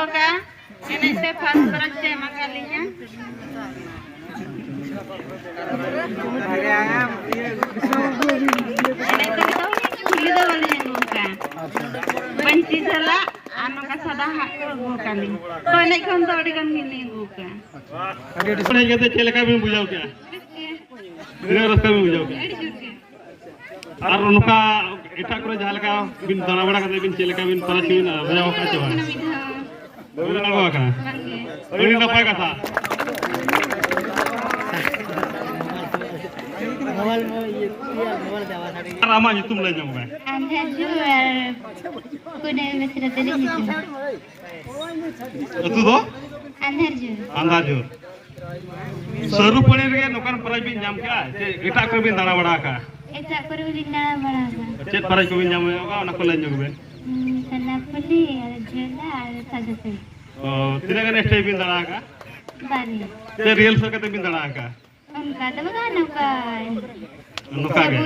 ka. Ini saya fast berarti makalinya. Kita boleh buka. Benci salah, anu kasadah buka nih. Kau naik kantor di kan ini buka. आगे display कहते चले का भी बुझाओ क्या बिना रास्ता में बुझाओ क्या और उनका इतना करे जहां लगा बिन दाना बड़ा करते बिन चले का बिन परा चीन बुझाओ का चवा बोले ना हुआ का बोले ना पाएगा था रामा जी तुम ले जाओगे अंदर जुआर कुने mesra tadi gitu itu tuh अंदर जो seru panen ke nukan perai bin jam kya kita ko bin dana bada ka eta perulina baraga cet perai ko bin jam ka ona ko len jogbe sanapuli jela sagase oh tidak kan stay bin dana ka bani te real so kate bin dana ka unka tamaga nuka nuka ge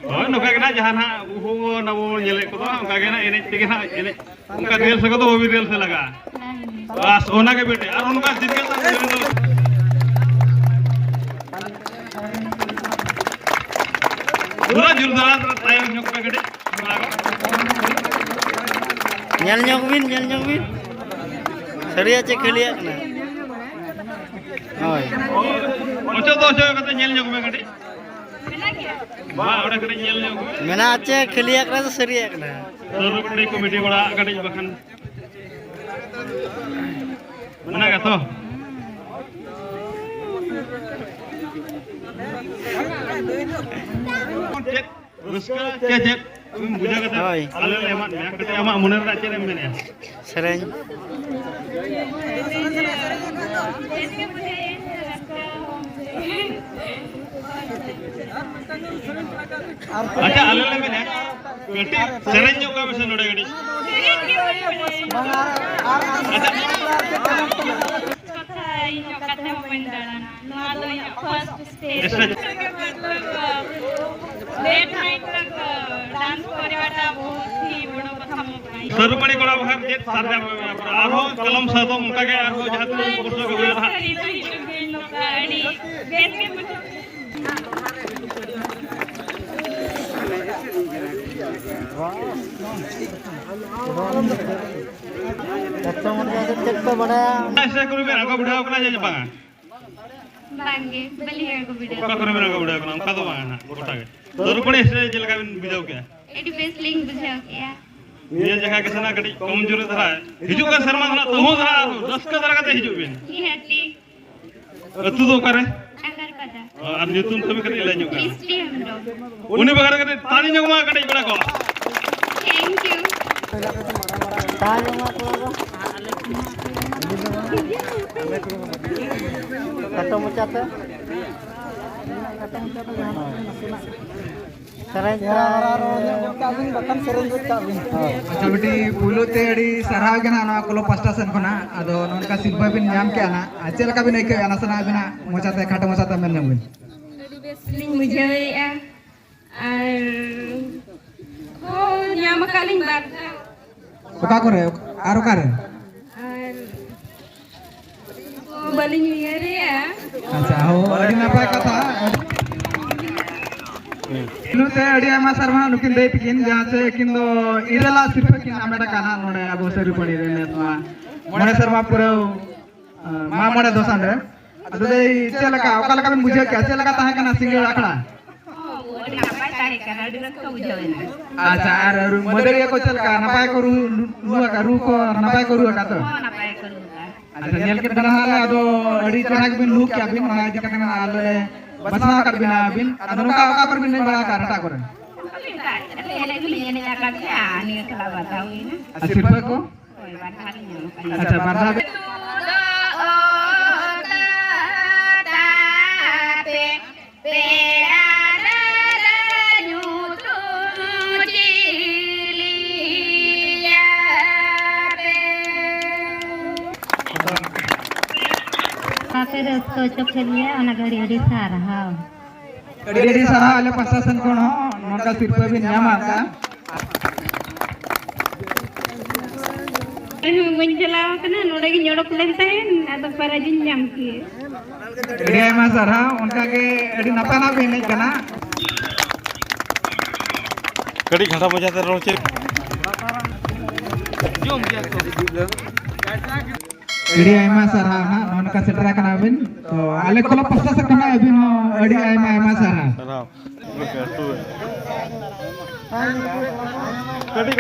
oh nuka ke na jahana ho na wo nyele ko nuka ge na ene tige na ene unka real so ko to wo real se laga बस होना के बेटे और उनका जिनके साथ पूरा जुर्दारा time ᱧᱚᱜ पे गडे nyal nyok bin seriya cek kaliya kana hoy ocho to ocho kate ñel ᱧᱚᱜ पे गडे बा ओडा कटे ñel ᱧᱚᱜ mena cek kaliya kana seriya kana sir कटे कमिटी बड़ा गडे बखन mana ka to ruska cecet buja kata ale lemat ya kata ama muner ra cere men ya sereng acha ale men ya kete sereng juga bisa node gadi सरपणी कोड़ा बहार जे Sharjah आरो कलम सादो उनका के आरो जहां पुरुष के हुए था कच्चा मन का चेक तो बड़ा ऐसे करू में रंगा बुढ़ाओ कना जे बांगा बांगे बलिया को वीडियो का करू में रंगा बुढ़ाओ कना उनका तो बांगा ना गोटा के सरपणी से जे लगा बिजाओ क्या एडी बेस लिंक बुझाओ क्या ये जगह के सना कटी कमजोर धरा हिजु का शर्मा धरा तो धरा 10 का धरा का हिजु बिन ये हटी तू तो करे अंगार पदा और ᱧᱩᱛᱩᱢ तभी कटी ले ᱧᱚᱜ हिस्ट्री हम लोग उनी बगर कटी तानी ᱧᱚᱜ मा कटी बड़ा को थैंक यू तानी मा को kata mucata sereng अच्छा बेटी पुलो ते अड़ी सराव के ना कोलो पास्टा सन खना अदो नोनका सिल्पा बिन नाम के ना अचेल का बिन एक ना सना बिना मोचाते खाटा मोचाते मेन नबिन लिंग मुझे या ओ nyama kaling barda ओका करे आरो करे baling yere ya अच्छा हो अड़ी नापाय कथा नु ते अड़ी आमा शर्मा नुकिन दे पिकिन जहां से किन दो इरेला सिर्फ किन आमेडा काना नोडे अबो सरी पड़ी रे नेतवा मोने शर्मा पुरो मा मोडे दोसान रे अदो दे चलका ओका लका बिन बुझे के चलका ताहे कना सिंगल आखड़ा अच्छा आर मदरिया को चलका नपाय करू लुआ का रू को नपाय करू का तो अच्छा नेल के दना हाले अदो अड़ी चढ़ा के बिन लू क्या बिन ना जी कना आले बसना कर बिना बिन अदो का का पर बिन बड़ा का हटा करे सिर्फ को अच्छा बरदा अड़ी सारा आले प्रशासन कोण हो नोका सिर्फ बिन न्यामा का bañ chalaw kana node gi nyodok len tahen ado para jin nyam ki Adi ayma sarha unka ke adi napa na bin naik kana कड़ी घंटा बजाते रहो चल Adi ayma sarha na unka setra kana bin to ale kola pasta sa kana bin adi ayma sarha चलाओ